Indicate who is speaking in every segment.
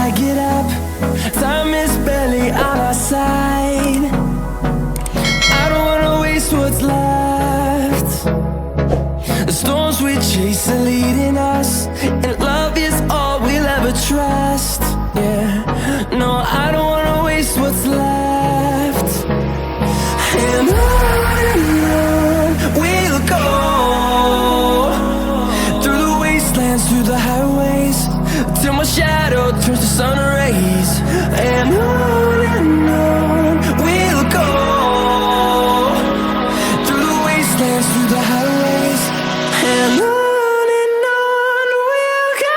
Speaker 1: I get up. Time is barely on our side. I don't wanna waste what's left. The storms we chase are leading us, and love is all we'll ever trust. Yeah, no, I don't wanna waste what's left. And on we'll go, through the wastelands, through the highways, till my shadow turns to sun rays. And on we'll go, through the wastelands, through the highways, and on we'll go.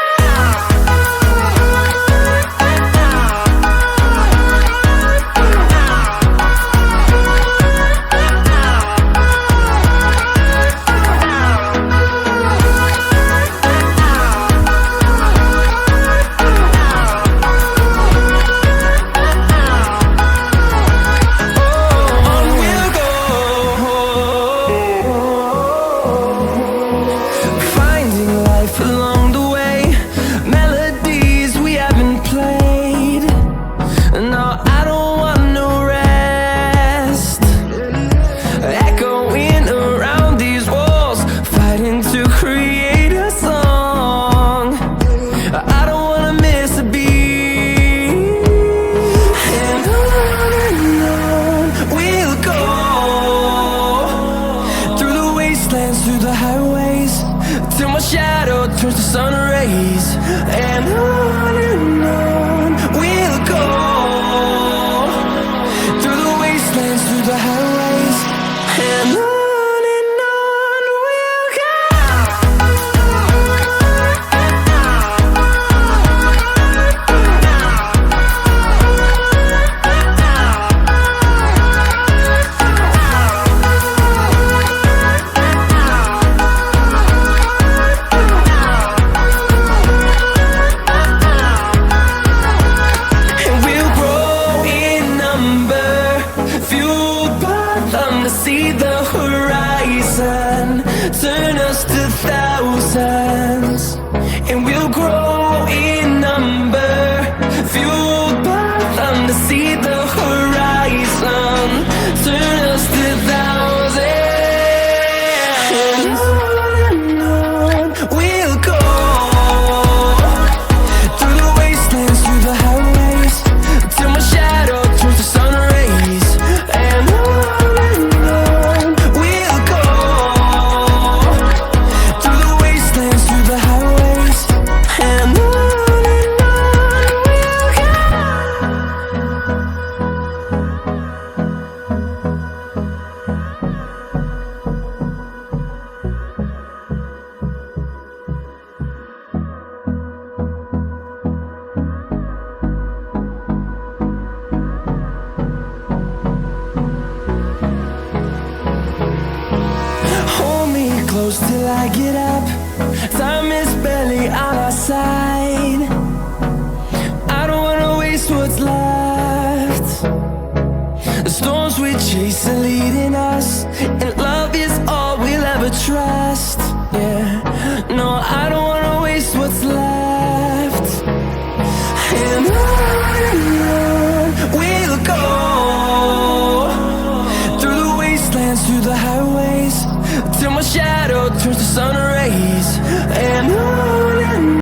Speaker 1: Through the highways, till my shadow turns to sun rays. And on we'll go, through the wastelands, through the highways, and on we'll go. See the horizon, turn us to thousands, and we'll grow in number, fueled by them. To see the horizon, turn us to thousands, and on we'll go, through the wastelands, through the highways, till my shadow turns to sun rays. And close till I get up. Time is barely on our side. I don't wanna waste what's left. The storms we chase are leading us, and love is all we'll ever trust. Yeah, no, I don't wanna waste what's left. And on we'll go, through the wastelands, through the highways, till my shadow turns to sun rays. And on